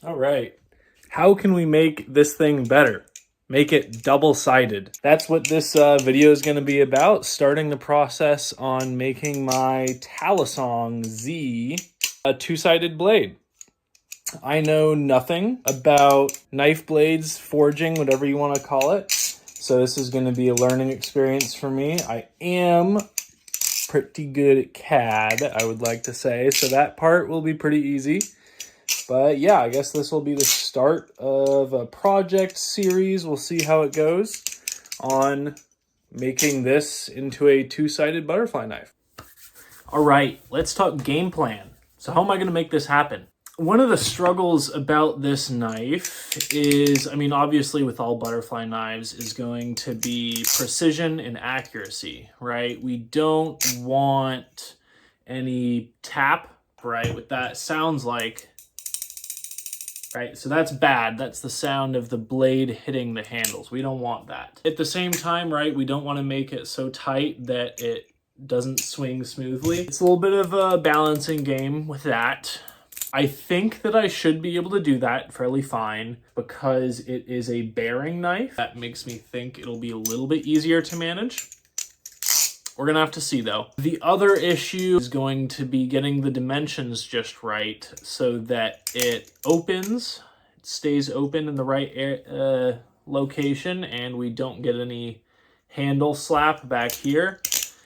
All right. How can we make this thing better? Make it double-sided. That's what this video is going to be about, starting the process on making my TalisongZ a two-sided blade. I know nothing about knife blades, forging, whatever you want to call it. So this is going to be a learning experience for me. I am pretty good at CAD, I would like to say. So that part will be pretty easy. But yeah, I guess this will be the start of a project series. We'll see how it goes on making this into a two-sided butterfly knife. All right, let's talk game plan. So how am I going to make this happen? One of the struggles about this knife is, obviously with all butterfly knives, is going to be precision and accuracy, right? We don't want any tap, right? What that sounds like, right? So that's bad. That's the sound of the blade hitting the handles. We don't want that. At the same time, right, we don't want to make it so tight that it doesn't swing smoothly. It's a little bit of a balancing game with that. I think that I should be able to do that fairly fine because it is a bearing knife. That makes me think it'll be a little bit easier to manage. We're gonna have to see though. The other issue is going to be getting the dimensions just right so that it opens, it stays open in the right location, and we don't get any handle slap back here.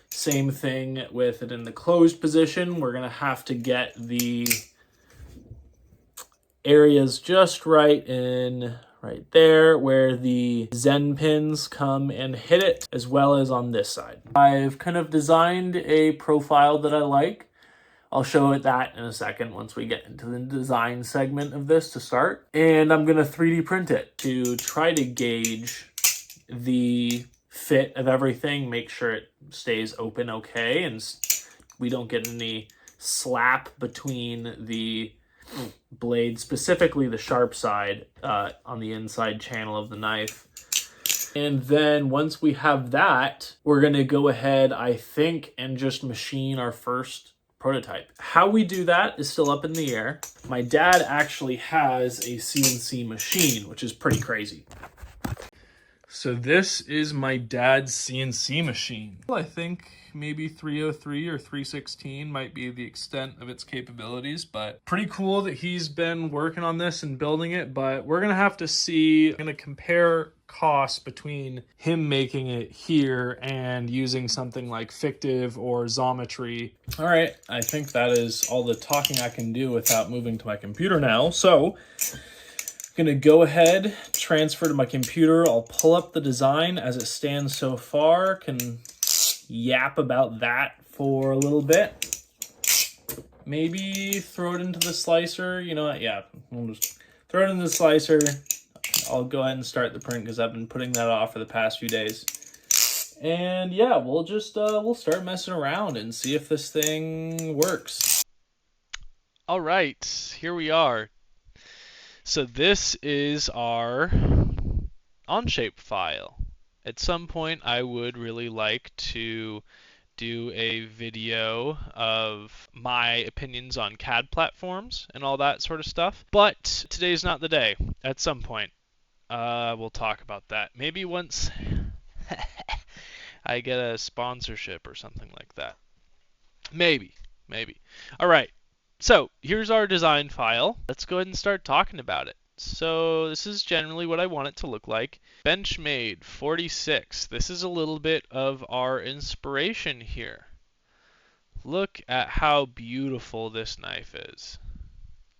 Same thing with it in the closed position. We're gonna have to get the areas just right in right there where the Zen pins come and hit it, as well as on this side. I've kind of designed a profile that I like. I'll show it that in a second once we get into the design segment of this to start. And I'm gonna 3D print it to try to gauge the fit of everything, make sure it stays open okay, and we don't get any slap between the blade, specifically the sharp side on the inside channel of the knife. And then once we have that, we're going to go ahead, I think, and just machine our first prototype. How we do that is still up in the air. My dad actually has a CNC machine, which is pretty crazy. So this is my dad's CNC machine. I think maybe 303 or 316 might be the extent of its capabilities, but pretty cool that he's been working on this and building it. But we're gonna have to see, I'm gonna compare costs between him making it here and using something like Fictive or Xometry. All right, I think that is all the talking I can do without moving to my computer now. So I'm gonna go ahead, transfer to my computer. I'll pull up the design as it stands so far, can yap about that for a little bit. Maybe throw it into the slicer. You know what? Yeah, we'll just throw it in the slicer. I'll go ahead and start the print because I've been putting that off for the past few days. And yeah, we'll just we'll start messing around and see if this thing works. All right, here we are. So this is our Onshape file. At some point, I would really like to do a video of my opinions on CAD platforms and all that sort of stuff, but today's not the day. At some point, we'll talk about that. Maybe once I get a sponsorship or something like that. Maybe. All right. So here's our design file. Let's go ahead and start talking about it. So this is generally what I want it to look like. Benchmade 46. This is a little bit of our inspiration here. Look at how beautiful this knife is.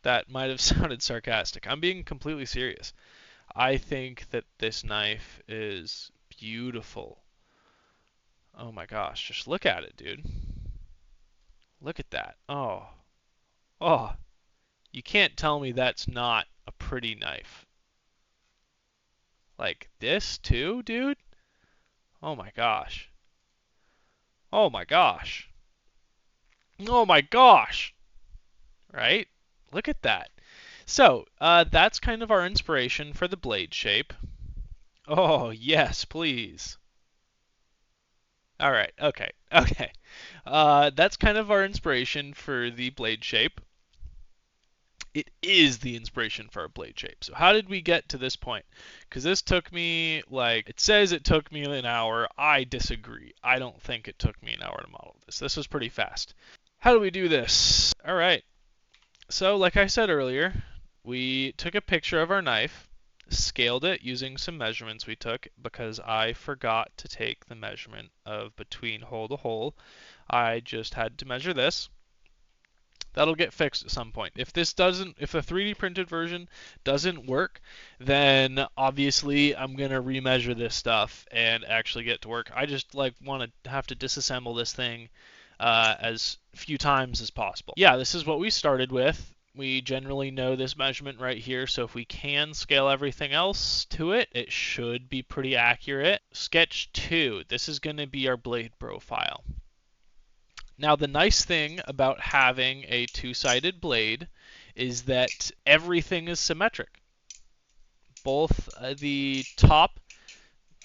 That might have sounded sarcastic. I'm being completely serious. I think that this knife is beautiful. Oh my gosh, just look at it, dude. Look at that. Oh, you can't tell me that's not a pretty knife. Like this too, dude? Oh my gosh. Oh my gosh. Oh my gosh. Right? Look at that. So, that's kind of our inspiration for the blade shape. Oh, yes, please. All right, okay. That's kind of our inspiration for the blade shape. it is the inspiration for our blade shape. So how did we get to this point? Because this took me, like, it says it took me an hour. I disagree. I don't think it took me an hour to model this. This was pretty fast. How do we do this? All right. So like I said earlier, we took a picture of our knife, scaled it using some measurements we took because I forgot to take the measurement of between hole to hole. I just had to measure this. That'll get fixed at some point. If the 3D printed version doesn't work, then obviously I'm gonna remeasure this stuff and actually get to work. I just like want to have to disassemble this thing as few times as possible. Yeah, this is what we started with. We generally know this measurement right here, so if we can scale everything else to it, it should be pretty accurate. Sketch 2, this is going to be our blade profile. Now the nice thing about having a two-sided blade is that everything is symmetric. Both the top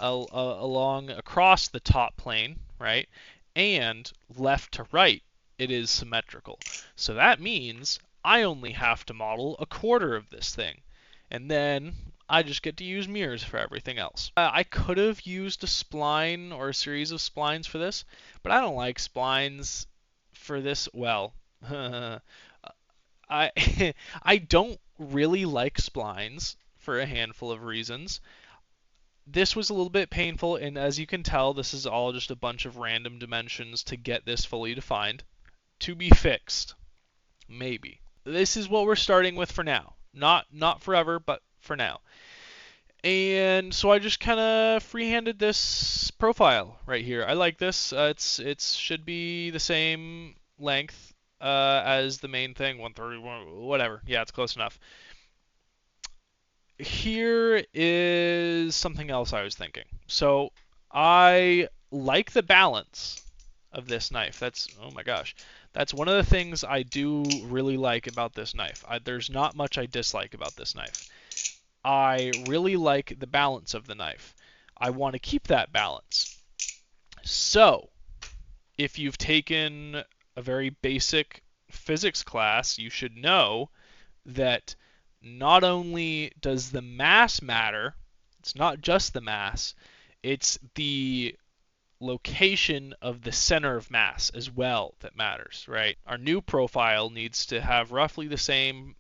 across the top plane, right, and left to right, it is symmetrical. So that means I only have to model a quarter of this thing, and then I just get to use mirrors for everything else. I could have used a spline or a series of splines for this, but I don't like splines for this. Well, I I don't really like splines for a handful of reasons. This was a little bit painful, and as you can tell, this is all just a bunch of random dimensions to get this fully defined. To be fixed, maybe. This is what we're starting with for now. Not forever, but for now. And so I just kind of freehanded this profile right here. I like this. It should be the same length as the main thing, 131, whatever. Yeah, it's close enough. Here is something else I was thinking. So I like the balance of this knife. Oh my gosh. That's one of the things I do really like about this knife. There's not much I dislike about this knife. I really like the balance of the knife. I want to keep that balance. So, if you've taken a very basic physics class, you should know that not only does the mass matter, it's not just the mass, it's the location of the center of mass as well that matters, right? Our new profile needs to have roughly the same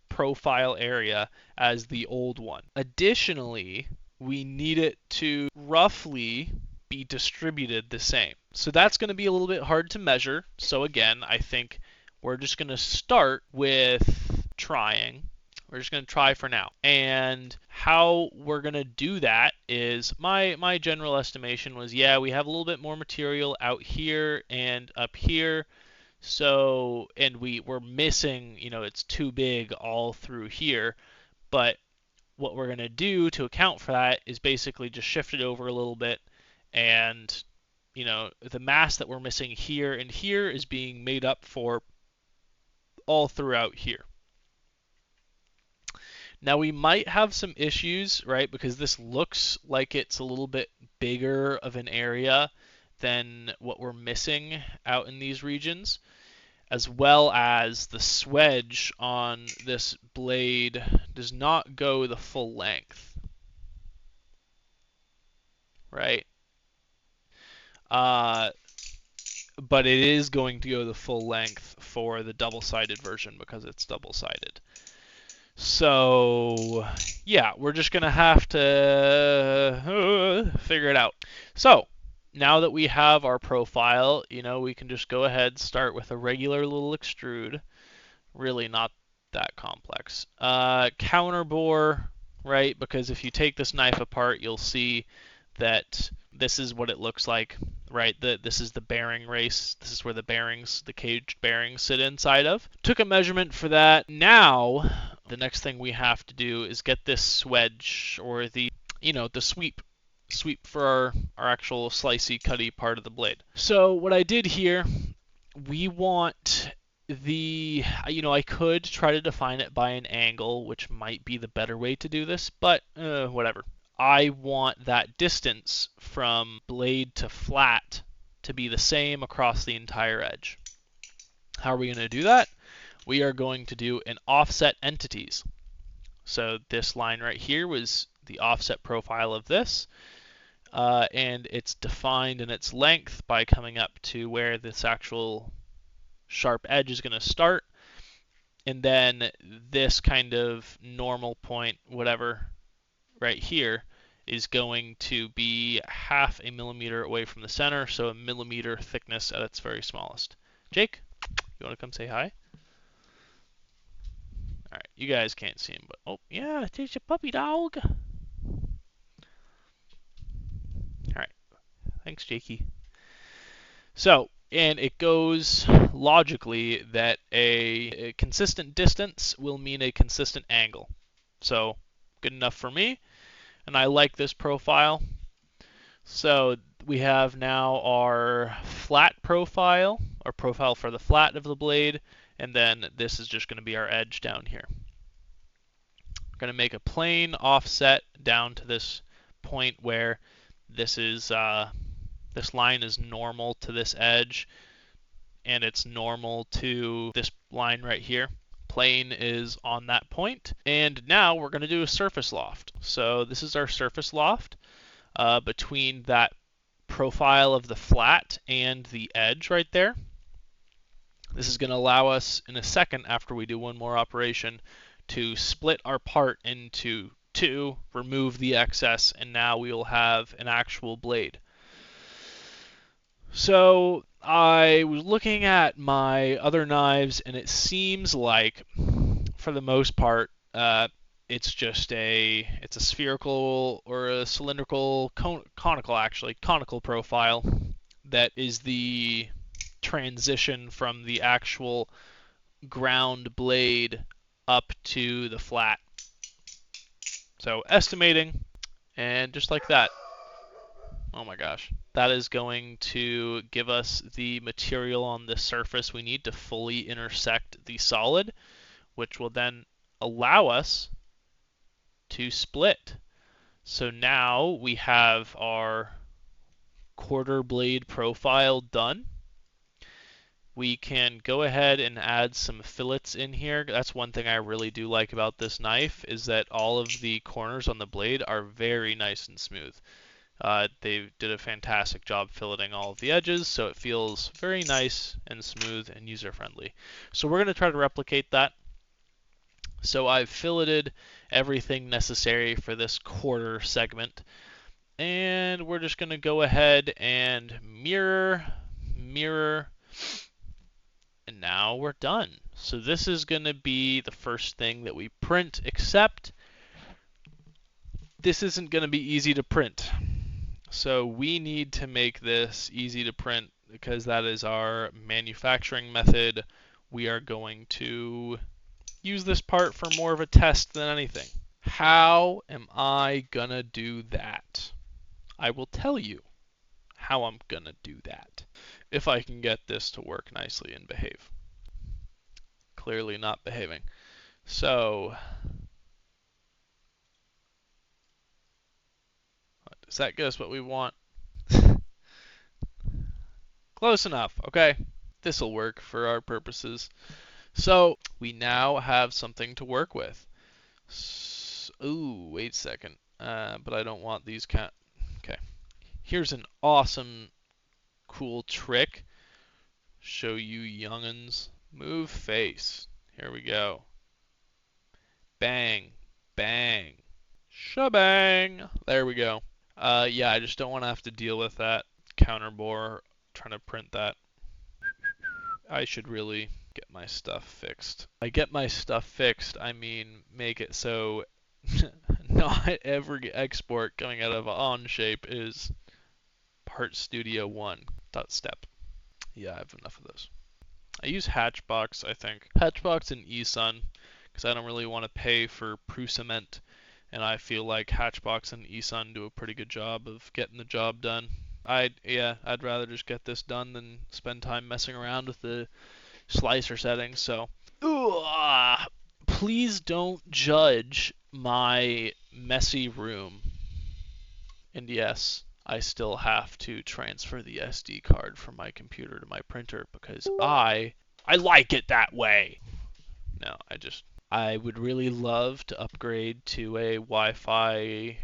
profile area as the old one. Additionally, we need it to roughly be distributed the same. So that's going to be a little bit hard to measure. So again, I think we're just going to start with trying. We're just going to try for now. And how we're going to do that is my general estimation was, yeah, we have a little bit more material out here and up here. So, and we're missing, it's too big all through here. But what we're going to do to account for that is basically just shift it over a little bit. And, the mass that we're missing here and here is being made up for all throughout here. Now we might have some issues, right, because this looks like it's a little bit bigger of an area than what we're missing out in these regions, as well as the swedge on this blade does not go the full length, right? But it is going to go the full length for the double-sided version because it's double-sided. So, yeah, we're just going to have to figure it out. So, now that we have our profile, we can just go ahead, start with a regular little extrude. Really not that complex. Counterbore, right? Because if you take this knife apart, you'll see that this is what it looks like, right? This is the bearing race. This is where the caged bearings sit inside of. Took a measurement for that. Now, the next thing we have to do is get this swedge, or the sweep for our actual slicey cutty part of the blade. So what I did here, we want I could try to define it by an angle, which might be the better way to do this, but whatever. I want that distance from blade to flat to be the same across the entire edge. How are we going to do that? we are going to do an offset entities. So this line right here was the offset profile of this, and it's defined in its length by coming up to where this actual sharp edge is going to start, and then this kind of normal point, whatever, right here, is going to be 1/2 a millimeter away from the center, so a millimeter thickness at its very smallest. Jake, you want to come say hi? All right, you guys can't see him, but oh yeah, there's a puppy dog. All right, thanks, Jakey. So, and it goes logically that a consistent distance will mean a consistent angle. So, good enough for me, and I like this profile. So we have now our flat profile, our profile for the flat of the blade, and then this is just going to be our edge down here. We're going to make a plane offset down to this point where this is this line is normal to this edge, and it's normal to this line right here. Plane is on that point, and now we're going to do a surface loft. So this is our surface loft between that profile of the flat and the edge right there. This is going to allow us in a second, after we do one more operation, to split our part into two, remove the excess, and now we will have an actual blade. So I was looking at my other knives, and it seems like, for the most part, it's a spherical or a cylindrical, conical profile that is the transition from the actual ground blade up to the flat. So estimating, and just like that. Oh my gosh. That is going to give us the material on the surface we need to fully intersect the solid, which will then allow us to split. So now we have our quarter blade profile done. We can go ahead and add some fillets in here. That's one thing I really do like about this knife, is that all of the corners on the blade are very nice and smooth. They did a fantastic job filleting all of the edges, so it feels very nice and smooth and user-friendly. So we're going to try to replicate that. So I've filleted everything necessary for this quarter segment, and we're just going to go ahead and mirror, and now we're done. So this is going to be the first thing that we print, except this isn't going to be easy to print. So we need to make this easy to print because that is our manufacturing method. We are going to use this part for more of a test than anything. How am I gonna do that? I will tell you how I'm gonna do that. If I can get this to work nicely and behave. Clearly not behaving. So, does that get us what we want? Close enough, okay? This'll work for our purposes. So, we now have something to work with. Ooh, wait a second. But I don't want these Okay. Here's an awesome, cool trick. Show you young'uns. Move face. Here we go. Bang. Bang. Shabang. There we go. Yeah, I just don't want to have to deal with that counterbore trying to print that. I should really get my stuff fixed. By get my stuff fixed, I mean make it so not every export coming out of Onshape is part studio 1.step. Yeah, I have enough of those. I use Hatchbox, I think. Hatchbox and eSun, because I don't really want to pay for Prusament, and I feel like Hatchbox and eSun do a pretty good job of getting the job done. I'd rather just get this done than spend time messing around with the slicer settings. So, please don't judge my messy room. And yes, I still have to transfer the SD card from my computer to my printer because I like it that way. No, I would really love to upgrade to a Wi-Fi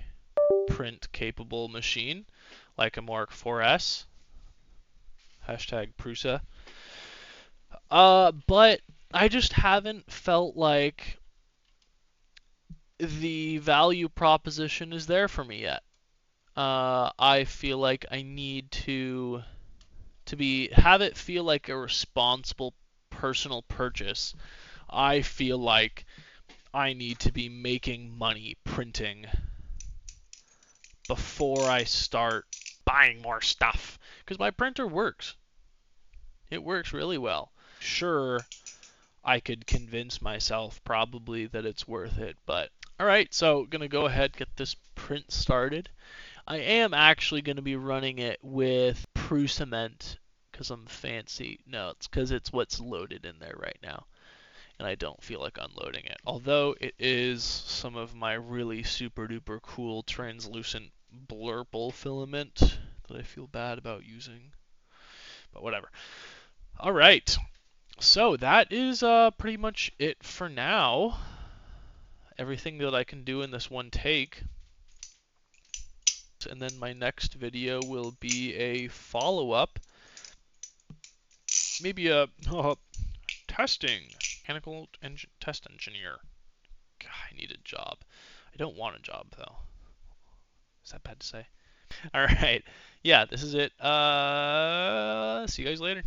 print capable machine like a Mark 4S. Hashtag Prusa. But I just haven't felt like the value proposition is there for me yet. I feel like I need to have it feel like a responsible personal purchase. I feel like I need to be making money printing before I start buying more stuff, because my printer works. It works really well. Sure, I could convince myself probably that it's worth it, but alright, so gonna go ahead get this print started. I am actually going to be running it with Prusament because I'm fancy. No, it's because it's what's loaded in there right now, and I don't feel like unloading it. Although it is some of my really super duper cool translucent blurple filament that I feel bad about using, but whatever. All right, so that is pretty much it for now. Everything that I can do in this one take. And then my next video will be a follow-up, maybe a testing, mechanical test engineer. God, I need a job. I don't want a job though. Is that bad to say? All right, yeah, this is it. See you guys later.